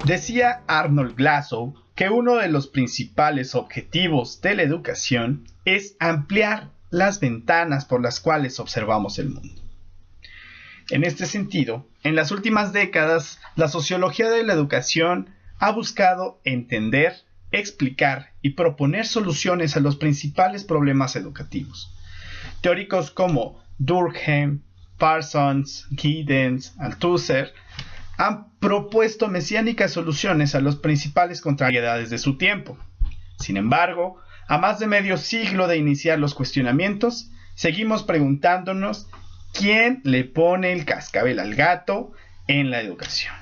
Decía Arnold Glasgow que uno de los principales objetivos de la educación es ampliar las ventanas por las cuales observamos el mundo. En este sentido, en las últimas décadas, la sociología de la educación ha buscado entender, explicar y proponer soluciones a los principales problemas educativos. Teóricos como Durkheim, Parsons, Giddens, Althusser han propuesto mesiánicas soluciones a las principales contrariedades de su tiempo. Sin embargo, a más de medio siglo de iniciar los cuestionamientos, seguimos preguntándonos quién le pone el cascabel al gato en la educación.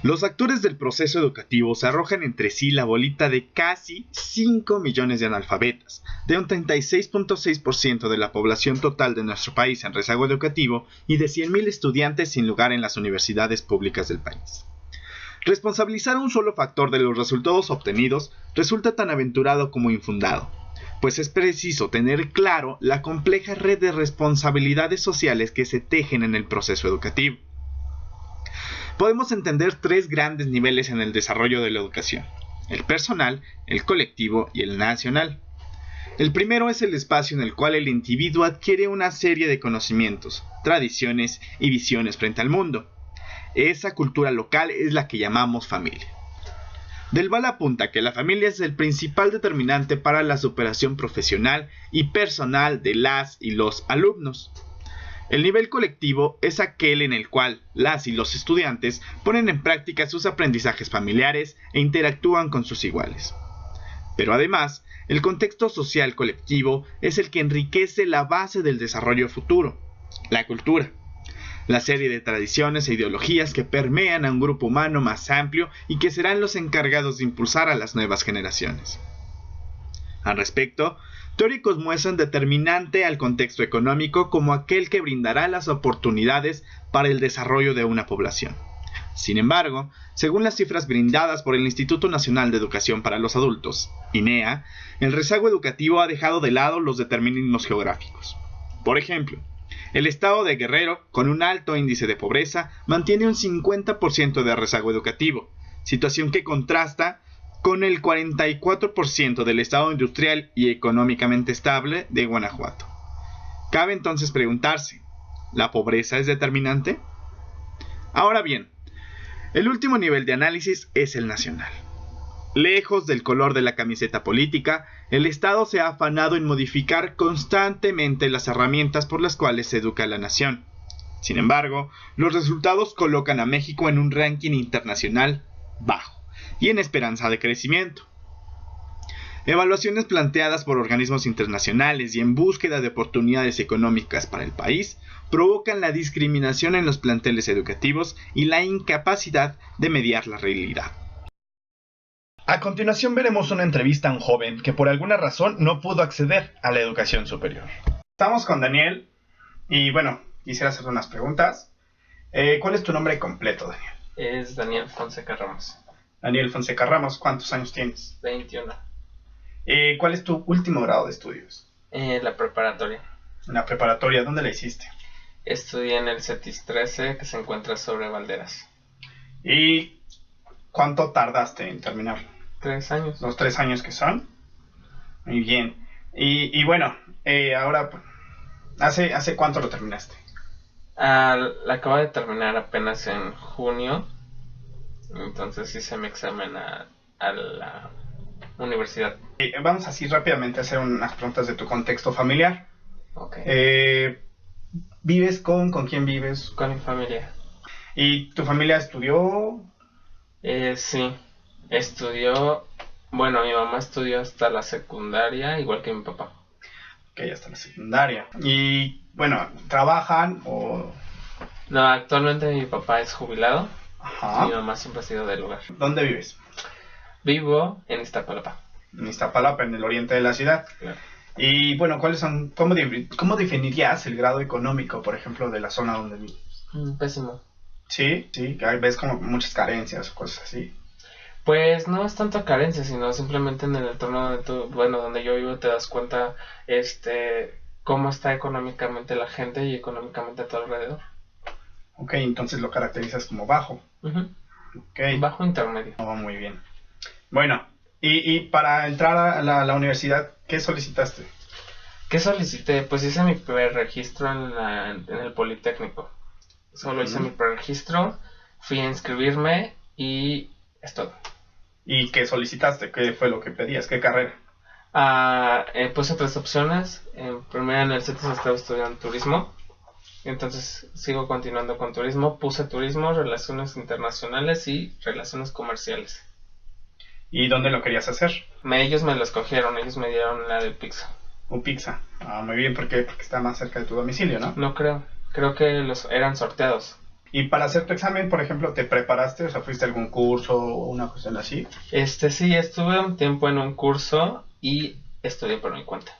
Los actores del proceso educativo se arrojan entre sí la bolita de casi 5 millones de analfabetas, de un 36.6% de la población total de nuestro país en rezago educativo y de 100.000 estudiantes sin lugar en las universidades públicas del país. Responsabilizar un solo factor de los resultados obtenidos resulta tan aventurado como infundado, pues es preciso tener claro la compleja red de responsabilidades sociales que se tejen en el proceso educativo. Podemos entender 3 grandes niveles en el desarrollo de la educación: el personal, el colectivo y el nacional. El primero es el espacio en el cual el individuo adquiere una serie de conocimientos, tradiciones y visiones frente al mundo. Esa cultura local es la que llamamos familia. Del Val apunta que la familia es el principal determinante para la superación profesional y personal de las y los alumnos. El nivel colectivo es aquel en el cual las y los estudiantes ponen en práctica sus aprendizajes familiares e interactúan con sus iguales. Pero además, el contexto social colectivo es el que enriquece la base del desarrollo futuro, la cultura, la serie de tradiciones e ideologías que permean a un grupo humano más amplio y que serán los encargados de impulsar a las nuevas generaciones. Al respecto, teóricos muestran determinante al contexto económico como aquel que brindará las oportunidades para el desarrollo de una población. Sin embargo, según las cifras brindadas por el Instituto Nacional de Educación para los Adultos, INEA, el rezago educativo ha dejado de lado los determinismos geográficos. Por ejemplo, el estado de Guerrero, con un alto índice de pobreza, mantiene un 50% de rezago educativo, situación que contrasta con el 44% del estado industrial y económicamente estable de Guanajuato. Cabe entonces preguntarse, ¿la pobreza es determinante? Ahora bien, el último nivel de análisis es el nacional. Lejos del color de la camiseta política, el Estado se ha afanado en modificar constantemente las herramientas por las cuales se educa a la nación. Sin embargo, los resultados colocan a México en un ranking internacional bajo y en esperanza de crecimiento. Evaluaciones planteadas por organismos internacionales y en búsqueda de oportunidades económicas para el país provocan la discriminación en los planteles educativos y la incapacidad de mediar la realidad. A continuación veremos una entrevista a un joven que por alguna razón no pudo acceder a la educación superior. Estamos con Daniel y bueno, quisiera hacer unas preguntas. ¿Cuál es tu nombre completo, Daniel? Es Daniel Fonseca Ramos. Daniel Fonseca Ramos, ¿cuántos años tienes? 21. ¿Cuál es tu último grado de estudios? La preparatoria. En la preparatoria, ¿dónde la hiciste? Estudié en el CETIS 13 que se encuentra sobre Valderas. ¿Y cuánto tardaste en terminarlo? 3 años. ¿Los 3 años que son? Muy bien. Y bueno, ahora, ¿hace cuánto lo terminaste? La acabo de terminar apenas en junio. Entonces hice mi examen a la universidad. Vamos así rápidamente a hacer unas preguntas de tu contexto familiar. Ok. ¿Vives con quién vives? Con mi familia. ¿Y tu familia estudió? Sí, estudió. Bueno, mi mamá estudió hasta la secundaria, igual que mi papá. Ok, hasta la secundaria. Y bueno, ¿trabajan o...? No, actualmente mi papá es jubilado. Ajá. Mi mamá siempre ha sido del lugar. ¿Dónde vives? Vivo en Iztapalapa. En Iztapalapa, en el oriente de la ciudad. Claro. Y bueno, ¿cómo definirías el grado económico, por ejemplo, de la zona donde vives? Pésimo. Sí, ves como muchas carencias o cosas así. Pues no es tanto carencia, sino simplemente en el entorno donde yo vivo te das cuenta cómo está económicamente la gente y económicamente a tu alrededor. Ok, entonces lo caracterizas como bajo. Ujú. Ok, Bajo intermedio. oh, muy bien. Bueno, y para entrar a la universidad, ¿qué solicitaste? ¿Qué solicité? Pues hice mi preregistro en el Politécnico. Solo hice mi preregistro, fui a inscribirme y es todo. ¿Y qué solicitaste? ¿Qué fue lo que pedías? ¿Qué carrera? Puse 3 opciones. Primero en el CETIS estaba estudiando turismo. Entonces sigo continuando con turismo. Puse turismo, relaciones internacionales y relaciones comerciales. ¿Y dónde lo querías hacer? Ellos me lo escogieron, ellos me dieron la de Pixar. Un pizza. Ah, muy bien, porque está más cerca de tu domicilio, ¿no? No creo que los eran sorteados. Y para hacer tu examen, por ejemplo, ¿te preparaste? O sea, ¿fuiste a algún curso o una cuestión así? Sí, estuve un tiempo en un curso y estudié por mi cuenta.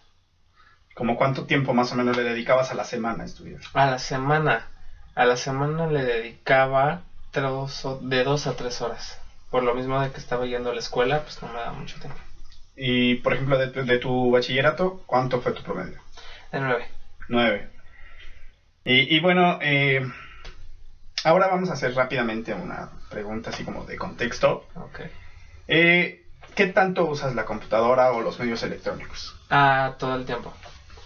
¿Cómo cuánto tiempo más o menos le dedicabas a la semana a estudiar? A la semana le dedicaba de 2 a 3 horas. Por lo mismo de que estaba yendo a la escuela, pues no me daba mucho tiempo. Y, por ejemplo, de tu bachillerato, ¿cuánto fue tu promedio? De 9. 9. Y bueno, ahora vamos a hacer rápidamente una pregunta así como de contexto. Ok. ¿Qué tanto usas la computadora o los medios electrónicos? Todo el tiempo.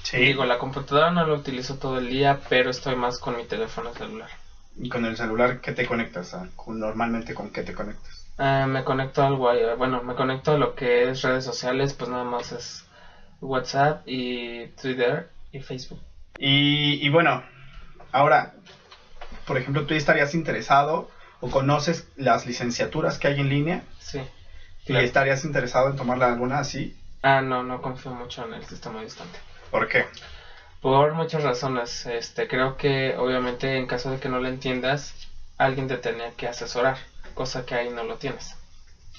Sí. Digo, la computadora no la utilizo todo el día, pero estoy más con mi teléfono celular. ¿Y con el celular qué te conectas? Normalmente, ¿con qué te conectas? Me conecto al Wi-Fi. Bueno, me conecto a lo que es redes sociales, pues nada más es WhatsApp y Twitter y Facebook. Y bueno, ahora, por ejemplo, ¿tú estarías interesado o conoces las licenciaturas que hay en línea? Sí. ¿Y Claro. estarías interesado en tomarla alguna así? No confío mucho en el sistema distante. ¿Por qué? Por muchas razones. Creo que obviamente en caso de que no lo entiendas, alguien te tenía que asesorar, cosa que ahí no lo tienes.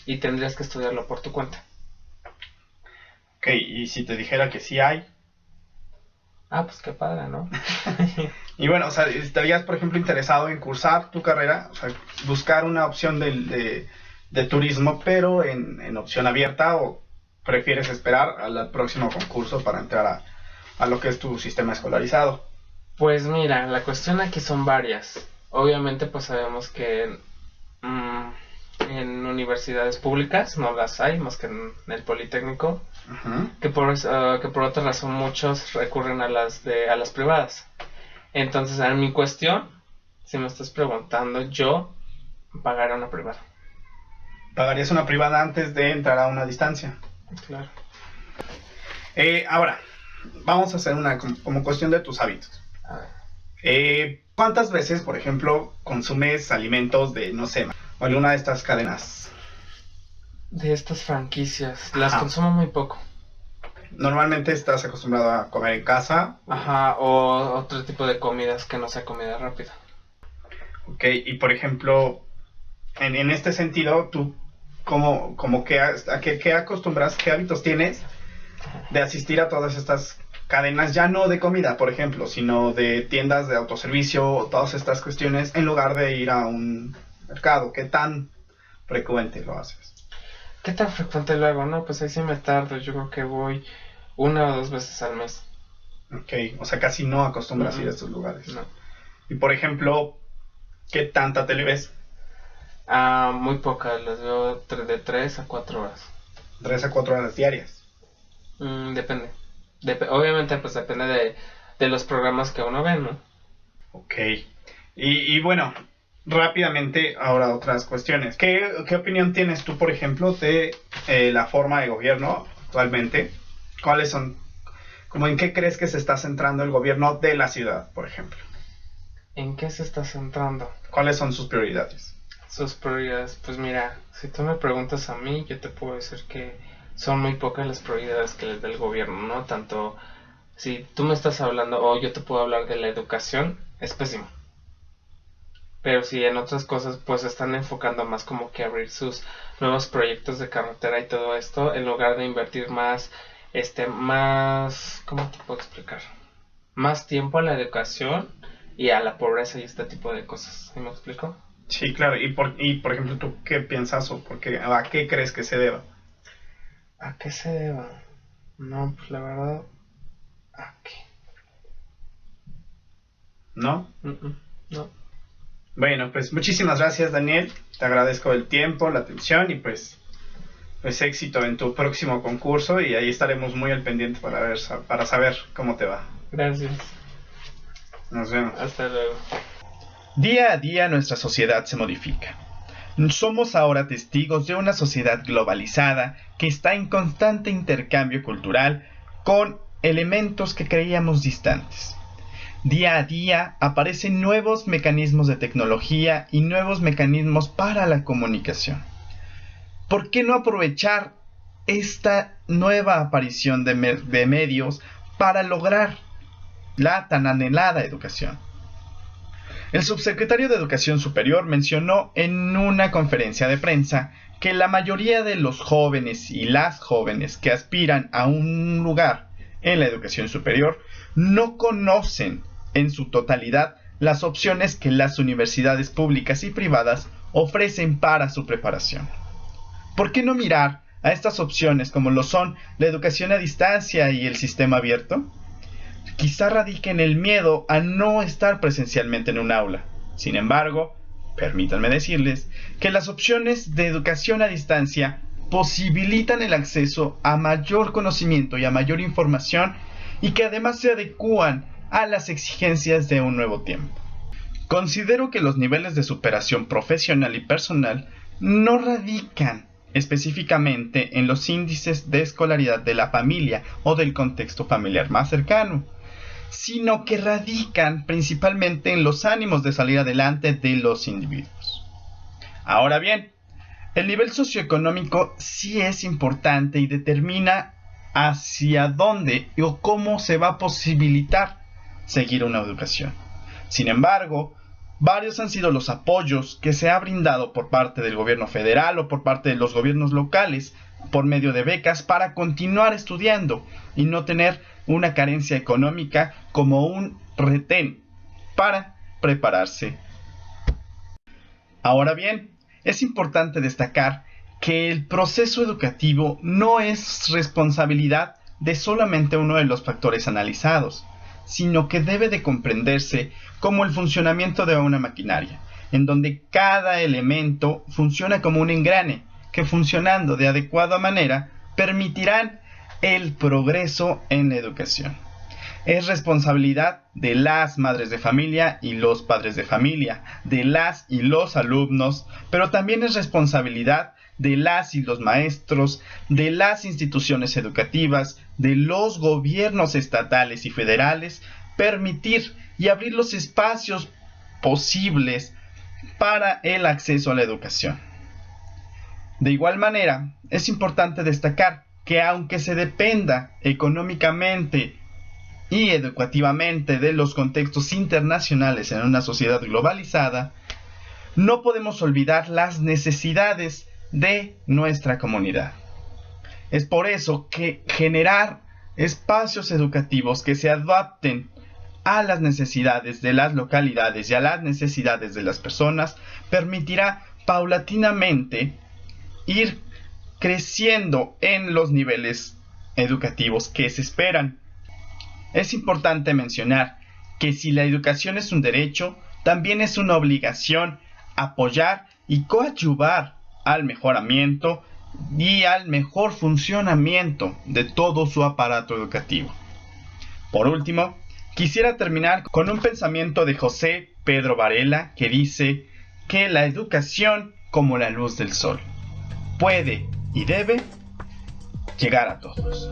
Y tendrías que estudiarlo por tu cuenta. Ok, y si te dijera que sí hay. Pues qué padre, ¿no? Y bueno, o sea, ¿estarías, por ejemplo, interesado en cursar tu carrera? O sea, buscar una opción de turismo, pero en opción abierta, ¿o prefieres esperar al próximo concurso para entrar a lo que es tu sistema escolarizado? Pues mira, la cuestión aquí son varias. Obviamente pues sabemos que en universidades públicas no las hay, más que en el Politécnico, Ujú. que por otra razón muchos recurren a las privadas. Entonces, en mi cuestión, si me estás preguntando, yo pagaré una privada. ¿Pagarías una privada antes de entrar a una distancia? Claro. Ahora, vamos a hacer una como cuestión de tus hábitos. A ver. ¿Cuántas veces, por ejemplo, consumes alimentos de, no sé, alguna de estas cadenas? De estas franquicias, las Ajá. consumo muy poco. Normalmente estás acostumbrado a comer en casa. Ajá, o otro tipo de comidas que no sea comida rápida. Ok, y por ejemplo, en este sentido, tú, como que, ¿qué acostumbras, qué hábitos tienes de asistir a todas estas cadenas, ya no de comida, por ejemplo, sino de tiendas de autoservicio o todas estas cuestiones, en lugar de ir a un mercado? ¿Qué tan frecuente lo haces? ¿Qué tan frecuente lo hago? No, pues ahí sí me tardo. Yo creo que voy 1 o 2 veces al mes. Ok, o sea, casi no acostumbras ir a estos lugares. No. Y por ejemplo, ¿qué tanta tele ves? Muy pocas, las veo de 3 a 4 horas. 3 a 4 horas diarias. Depende. Obviamente, pues depende de los programas que uno ve, ¿no? Ok. Y bueno, rápidamente, ahora otras cuestiones. ¿Qué opinión tienes tú, por ejemplo, de la forma de gobierno actualmente? ¿Cuáles son, como en qué crees que se está centrando el gobierno de la ciudad, por ejemplo? ¿En qué se está centrando? ¿Cuáles son sus prioridades? Sus prioridades, pues mira, si tú me preguntas a mí, yo te puedo decir que son muy pocas las prioridades que les da el gobierno, ¿no? Tanto, si tú me estás hablando, o yo te puedo hablar de la educación, es pésimo. Pero si en otras cosas, pues están enfocando más como que abrir sus nuevos proyectos de carretera y todo esto, en lugar de invertir más, ¿cómo te puedo explicar? Más tiempo a la educación y a la pobreza y este tipo de cosas, ¿sí me explico? Sí, claro. Y por ejemplo, ¿tú qué piensas o a qué crees que se deba? ¿A qué se deba? No, pues la verdad, ¿a qué? ¿No? No. Bueno, pues muchísimas gracias, Daniel. Te agradezco el tiempo, la atención y pues éxito en tu próximo concurso, y ahí estaremos muy al pendiente para saber cómo te va. Gracias. Nos vemos. Hasta luego. Día a día nuestra sociedad se modifica. Somos ahora testigos de una sociedad globalizada que está en constante intercambio cultural con elementos que creíamos distantes. Día a día aparecen nuevos mecanismos de tecnología y nuevos mecanismos para la comunicación. ¿Por qué no aprovechar esta nueva aparición de medios para lograr la tan anhelada educación? El subsecretario de Educación Superior mencionó en una conferencia de prensa que la mayoría de los jóvenes y las jóvenes que aspiran a un lugar en la educación superior no conocen en su totalidad las opciones que las universidades públicas y privadas ofrecen para su preparación. ¿Por qué no mirar a estas opciones como lo son la educación a distancia y el sistema abierto? Quizá radique en el miedo a no estar presencialmente en un aula. Sin embargo, permítanme decirles que las opciones de educación a distancia posibilitan el acceso a mayor conocimiento y a mayor información, y que además se adecúan a las exigencias de un nuevo tiempo. Considero que los niveles de superación profesional y personal no radican específicamente en los índices de escolaridad de la familia o del contexto familiar más cercano, sino que radican principalmente en los ánimos de salir adelante de los individuos. Ahora bien, el nivel socioeconómico sí es importante y determina hacia dónde o cómo se va a posibilitar seguir una educación. Sin embargo, varios han sido los apoyos que se ha brindado por parte del gobierno federal o por parte de los gobiernos locales por medio de becas para continuar estudiando y no tener una carencia económica como un retén para prepararse. Ahora bien, es importante destacar que el proceso educativo no es responsabilidad de solamente uno de los factores analizados, sino que debe de comprenderse como el funcionamiento de una maquinaria, en donde cada elemento funciona como un engrane, que funcionando de adecuada manera permitirán el progreso en la educación. Es responsabilidad de las madres de familia y los padres de familia, de las y los alumnos, pero también es responsabilidad de las y los maestros, de las instituciones educativas, de los gobiernos estatales y federales, permitir y abrir los espacios posibles para el acceso a la educación. De igual manera, es importante destacar que aunque se dependa económicamente y educativamente de los contextos internacionales en una sociedad globalizada, no podemos olvidar las necesidades de nuestra comunidad. Es por eso que generar espacios educativos que se adapten a las necesidades de las localidades y a las necesidades de las personas permitirá paulatinamente ir creciendo en los niveles educativos que se esperan. Es importante mencionar que si la educación es un derecho, también es una obligación apoyar y coadyuvar al mejoramiento y al mejor funcionamiento de todo su aparato educativo. Por último, quisiera terminar con un pensamiento de José Pedro Varela que dice que la educación, como la luz del sol, puede y debe llegar a todos.